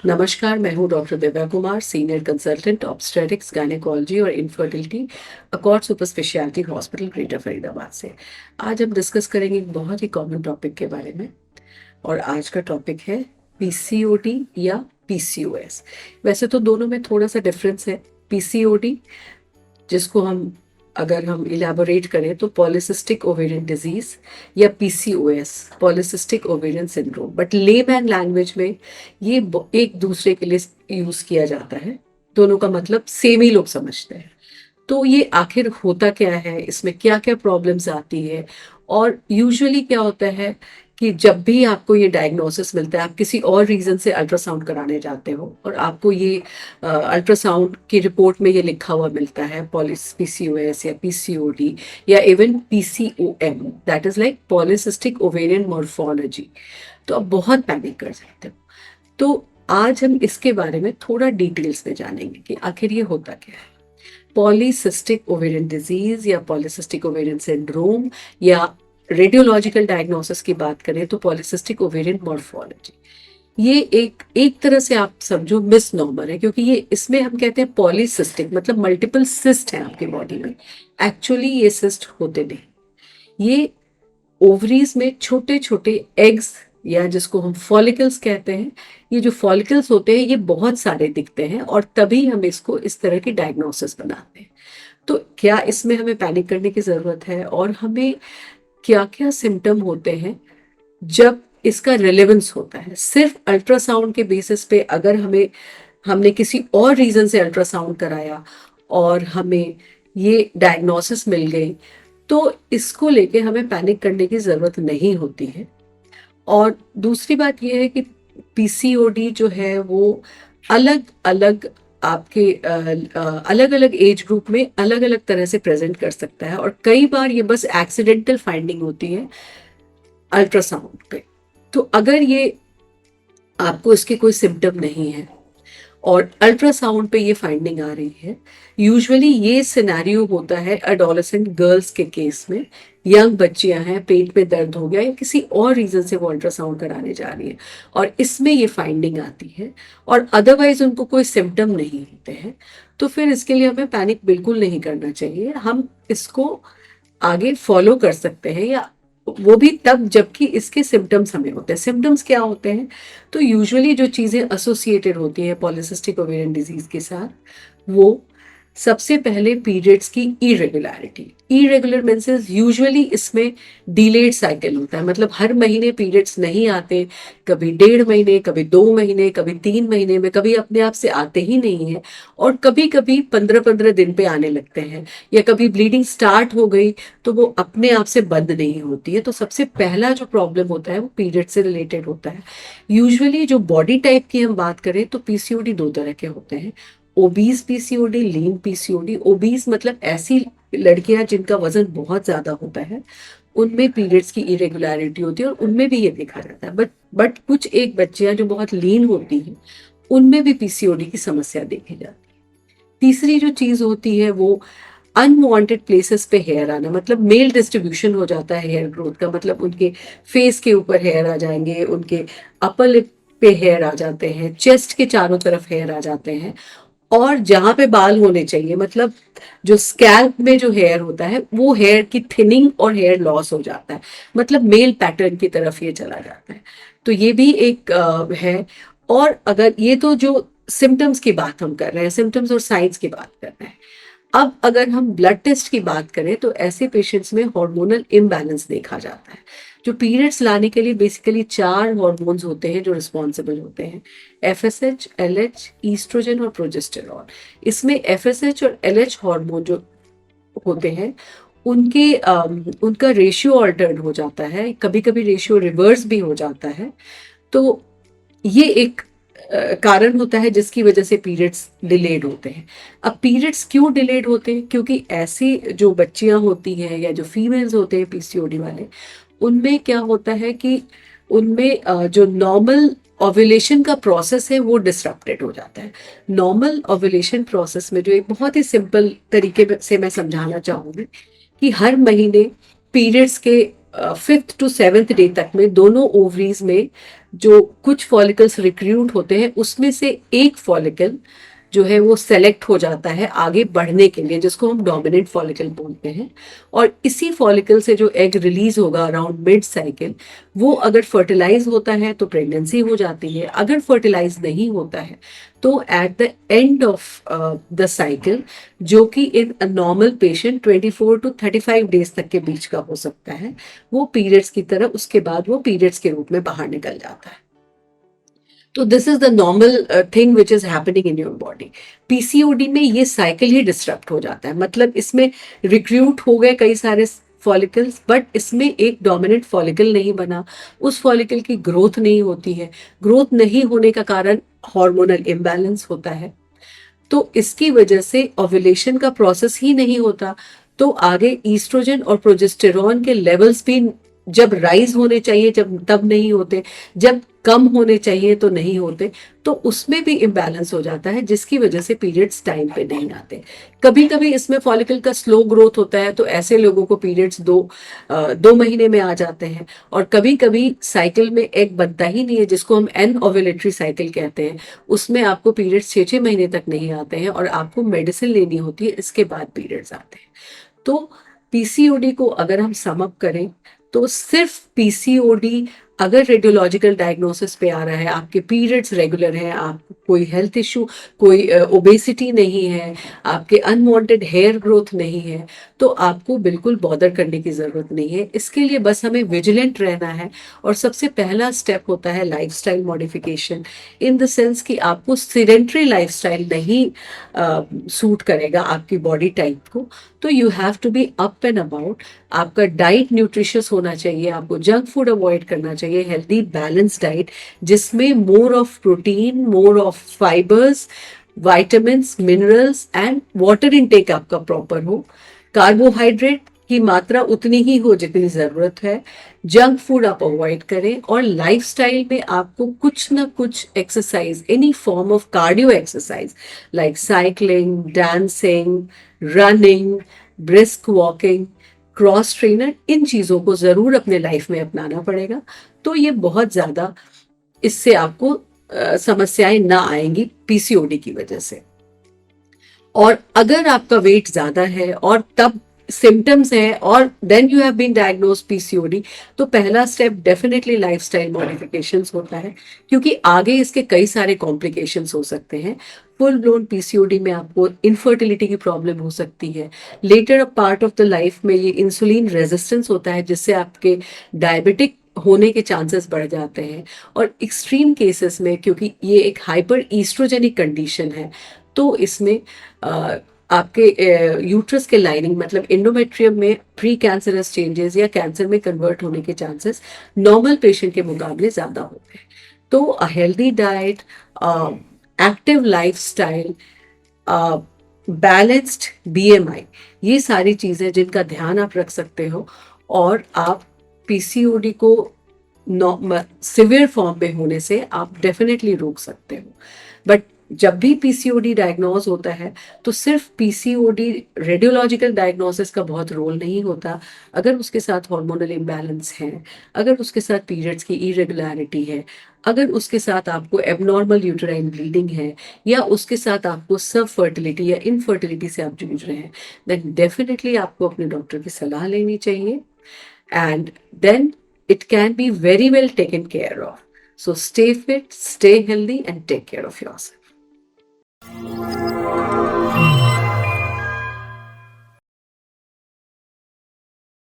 नमस्कार, मैं हूँ doctor Divya Kumar, senior consultant obstetrics, gynaecology और infertility, Accord Super Speciality Hospital, Greater Faridabad से। आज हम डिस्कस करेंगे एक बहुत ही कॉमन टॉपिक के बारे में। और आज का टॉपिक है पीसीओडी या पीसीओएस। वैसे तो दोनों में थोड़ा सा डिफरेंस है। पीसीओडी, जिसको हम अगर हम इलेबोरेट करें तो पॉलिसिस्टिक ओवेरियन डिजीज, या PCOS polycystic ovarian syndrome, but layman language में ये एक दूसरे के लिए यूज किया जाता है। दोनों का मतलब सेम ही लोग समझते हैं। तो ये आखिर होता क्या है, इसमें क्या क्या प्रॉब्लम्स आती है, और यूजुअली क्या होता है कि जब भी आपको ये डायग्नोसिस मिलता है, आप किसी और रीज़न से अल्ट्रासाउंड कराने जाते हो और आपको ये अल्ट्रासाउंड की रिपोर्ट में ये लिखा हुआ मिलता है पीसीओएस या पीसीओडी या even PCOM, that is like polycystic ovarian morphology, तो आप बहुत पैनिक कर सकते हो। तो आज हम इसके बारे में थोड़ा डिटेल्स में जानेंगे कि आखिर ये होता क्या है। पॉलीसिस्टिक ओवेरियन डिजीज या पॉलीसिस्टिक ओवेरियन सिंड्रोम, या रेडियोलॉजिकल डायग्नोसिस की बात करें तो पॉलीसिस्टिक ओवेरियन मॉर्फोलॉजी, ये एक एक तरह से आप समझो मिस नॉर्मल है, क्योंकि ये इसमें हम कहते हैं पॉलीसिस्टिक मतलब मल्टीपल सिस्ट है आपके बॉडी में। एक्चुअली ये सिस्ट होते नहीं, ये ओवरीज में छोटे छोटे एग्स, या जिसको हम फॉलिकल्स कहते हैं, ये जो फॉलिकल्स होते हैं ये बहुत सारे दिखते हैं और तभी हम इसको इस तरह की डायग्नोसिस बनाते हैं। तो क्या इसमें हमें पैनिक करने की ज़रूरत है, और हमें क्या क्या सिम्टम होते हैं जब इसका रिलेवेंस होता है? सिर्फ अल्ट्रासाउंड के बेसिस पे अगर हमने किसी और रीज़न से अल्ट्रासाउंड कराया और हमें ये डायग्नोसिस मिल गई, तो इसको लेके हमें पैनिक करने की ज़रूरत नहीं होती है। और दूसरी बात यह है कि पीसीओडी जो है वो अलग अलग आपके अलग अलग एज ग्रुप में अलग अलग तरह से प्रेजेंट कर सकता है, और कई बार ये बस एक्सीडेंटल फाइंडिंग होती है अल्ट्रासाउंड पे। तो अगर ये आपको इसके कोई सिम्टम नहीं है और अल्ट्रासाउंड पे ये फाइंडिंग आ रही है, यूजुअली ये सिनेरियो होता है एडोलेसेंट गर्ल्स के केस में। यंग बच्चियां हैं, पेट में दर्द हो गया या किसी और रीजन से वो अल्ट्रासाउंड कराने जा रही है और इसमें ये फाइंडिंग आती है, और अदरवाइज उनको कोई सिम्टम नहीं होते हैं, तो फिर इसके लिए हमें पैनिक बिल्कुल नहीं करना चाहिए। हम इसको आगे फॉलो कर सकते हैं, या वो भी तब जबकि इसके सिम्टम्स हमें होते हैं। सिम्टम्स क्या होते हैं? तो यूजुअली जो चीज़ें एसोसिएटेड होती है पॉलिसिस्टिक ओवेरियन डिजीज के साथ, वो सबसे पहले पीरियड्स की इरेगुलरिटी। इरेगुलर मेंसेस यूजुअली इसमें डिलेड साइकिल होता है, मतलब हर महीने पीरियड्स नहीं आते, कभी 1.5 महीने, कभी 2 महीने, कभी 3 महीने में, कभी अपने आप से आते ही नहीं है, और कभी कभी 15-15 दिन पे आने लगते हैं, या कभी ब्लीडिंग स्टार्ट हो गई तो वो अपने आप से बंद नहीं होती है। तो सबसे पहला जो प्रॉब्लम होता है वो पीरियड से रिलेटेड होता है। यूजुअली जो बॉडी टाइप की हम बात करें तो पीसीओडी दो तरह के होते हैं, ओबीज पीसीओडी, लीन पीसीओडी। ओबीज मतलब ऐसी लड़कियां जिनका वजन बहुत ज्यादा होता है, उनमें पीरियड्स की इरेगुलरिटी होती है और उनमें भी ये देखा जाता है। बट कुछ एक बच्चियां जो बहुत लीन होती हैं, उनमें भी पीसीओडी की समस्या देखी जाती है। तीसरी जो चीज होती है वो अनवांटेड प्लेसेस पे हेयर आना, मतलब मेल डिस्ट्रीब्यूशन हो जाता है हेयर ग्रोथ का, मतलब उनके फेस के ऊपर हेयर आ जाएंगे, उनके अपर लिप पे हेयर आ जाते हैं, चेस्ट के चारों तरफ हेयर आ जाते हैं, और जहां पे बाल होने चाहिए, मतलब जो स्कैल्प में जो हेयर होता है वो हेयर की थिनिंग और हेयर लॉस हो जाता है, मतलब मेल पैटर्न की तरफ ये चला जाता है। तो ये भी एक है। और अगर ये तो जो सिम्टम्स की बात हम कर रहे हैं, सिम्टम्स और साइंस की बात कर रहे हैं, अब अगर हम ब्लड टेस्ट की बात करें तो ऐसे पेशेंट्स में हार्मोनल इम्बैलेंस देखा जाता है। जो पीरियड्स लाने के लिए बेसिकली 4 हार्मोन्स होते हैं जो रिस्पॉन्सिबल होते हैं, एफएसएच, एलएच, ईस्ट्रोजन और प्रोजेस्टेरॉन। इसमें एफएसएच और एलएच हार्मोन जो होते हैं उनका रेशियो ऑल्टर्ड हो जाता है, कभी कभी रेशियो रिवर्स भी हो जाता है। तो ये एक कारण होता है जिसकी वजह से पीरियड्स डिलेड होते हैं। अब पीरियड्स क्यों डिलेड होते हैं? क्योंकि ऐसी जो बच्चियां होती हैं या जो फीमेल्स होते हैं पीसीओडी वाले, उनमें क्या होता है कि उनमें जो नॉर्मल ओव्यूलेशन का प्रोसेस है वो डिसरप्टेड हो जाता है। नॉर्मल ओव्यूलेशन प्रोसेस में जो एक बहुत ही सिंपल तरीके से मैं समझाना चाहूँगी कि हर महीने पीरियड्स के 5th to 7th डे तक में दोनों ओवरीज में जो कुछ फॉलिकल्स रिक्रूट होते हैं उसमें से एक फॉलिकल जो है वो सेलेक्ट हो जाता है आगे बढ़ने के लिए, जिसको हम डोमिनेंट फॉलिकल बोलते हैं। और इसी फॉलिकल से जो एग रिलीज होगा अराउंड मिड साइकिल, वो अगर फर्टिलाइज होता है तो प्रेगनेंसी हो जाती है। अगर फर्टिलाइज नहीं होता है तो at the end of the cycle, जो कि in a normal patient 24 to 35 days तक के बीच का हो सकता है, वो पीरियड्स की तरह उसके बाद वो पीरियड्स के रूप में बाहर निकल जाता है। तो this is the normal thing which is happening in your body. PCOD में ये साइकिल ही डिस्टर्ब हो जाता है, मतलब इसमें रिक्रूट हो गए कई सारे फॉलिकल्स, बट इसमें एक डोमिनेंट फॉलिकल नहीं बना, उस फॉलिकल की ग्रोथ नहीं होती है। ग्रोथ नहीं होने का कारण हार्मोनल इम्बैलेंस होता है, तो इसकी वजह से ओव्यूलेशन का प्रोसेस ही नहीं होता। तो आगे ईस्ट्रोजन और प्रोजेस्टेरॉन के लेवल्स भी जब राइज होने चाहिए जब तब नहीं होते, जब कम होने चाहिए तो नहीं होते, तो उसमें भी इम्बैलेंस हो जाता है, जिसकी वजह से पीरियड्स टाइम पे नहीं आते। कभी कभी इसमें फॉलिकल का स्लो ग्रोथ होता है, तो ऐसे लोगों को पीरियड्स 2 महीने में आ जाते हैं। और कभी कभी साइकिल में एग बनता ही नहीं है, जिसको हम एन ओव्यूलेटरी साइकिल कहते हैं, उसमें आपको पीरियड्स 6 महीने तक नहीं आते हैं और आपको मेडिसिन लेनी होती है, इसके बाद पीरियड्स आते हैं। तो पीसीओडी को अगर हम सम अप करें तो सिर्फ पीसीओडी अगर रेडियोलॉजिकल डायग्नोसिस पे आ रहा है, आपके पीरियड्स रेगुलर हैं, आपको कोई हेल्थ इशू, कोई ओबेसिटी नहीं है, आपके अनवांटेड हेयर ग्रोथ नहीं है, तो आपको बिल्कुल बॉदर करने की ज़रूरत नहीं है। इसके लिए बस हमें विजिलेंट रहना है। और सबसे पहला स्टेप होता है lifestyle modification, in the sense कि आपको सीडेंट्री लाइफस्टाइल नहीं सूट करेगा आपकी बॉडी टाइप को, तो you have to be up and about. आपका डाइट न्यूट्रिशियस होना चाहिए, आपको जंक फूड अवॉइड करना चाहिए, हेल्दी बैलेंस डाइट जिसमें more of protein, more of fibres, vitamins, minerals and water intake आपका प्रॉपर हो। कार्बोहाइड्रेट की मात्रा उतनी ही हो जितनी ज़रूरत है। जंक फूड आप अवॉइड करें, और लाइफस्टाइल में आपको कुछ ना कुछ exercise, any form of cardio exercise like cycling, dancing, running, brisk walking, cross trainer, इन चीज़ों को ज़रूर अपने लाइफ में अपनाना पड़ेगा। तो ये बहुत ज़्यादा इससे आपको समस्याएं ना आएंगी पीसीओडी की वजह से। और अगर आपका वेट ज्यादा है और तब सिम्टम्स हैं और then you have been diagnose PCOD, तो पहला स्टेप डेफिनेटली लाइफस्टाइल मॉडिफिकेशंस होता है, क्योंकि आगे इसके कई सारे कॉम्प्लिकेशंस हो सकते हैं। फुल ब्लोन पीसीओडी में आपको इनफर्टिलिटी की प्रॉब्लम हो सकती है। Later a part of the life में ये इंसुलिन रेजिस्टेंस होता है, जिससे आपके डायबिटिक होने के चांसेस बढ़ जाते हैं। और एक्सट्रीम केसेस में, क्योंकि ये एक हाइपर ईस्ट्रोजेनिक कंडीशन है, तो इसमें आपके यूट्रस के लाइनिंग मतलब एंडोमेट्रियम में प्री कैंसरस चेंजेस या कैंसर में कन्वर्ट होने के चांसेस नॉर्मल पेशेंट के मुकाबले ज़्यादा होते हैं। तो a healthy diet, active lifestyle, balanced BMI, ये सारी चीज़ें जिनका ध्यान आप रख सकते हो, और आप पीसीओडी को सिवियर फॉर्म में होने से आप डेफिनेटली रोक सकते हो। बट जब भी पीसीओडी डायग्नोज होता है तो सिर्फ पीसीओडी रेडियोलॉजिकल डायग्नोसिस का बहुत रोल नहीं होता। अगर उसके साथ हार्मोनल इम्बैलेंस है, अगर उसके साथ पीरियड्स की इरेगुलरिटी है, अगर उसके साथ आपको एबनॉर्मल यूटेराइन ब्लीडिंग है, या उसके साथ आपको सब फर्टिलिटी या इनफर्टिलिटी से आप जूझ रहे हैं, देन डेफिनेटली आपको अपने डॉक्टर की सलाह लेनी चाहिए, and then it can be very well taken care of. So stay fit, stay healthy, and take care of yourself.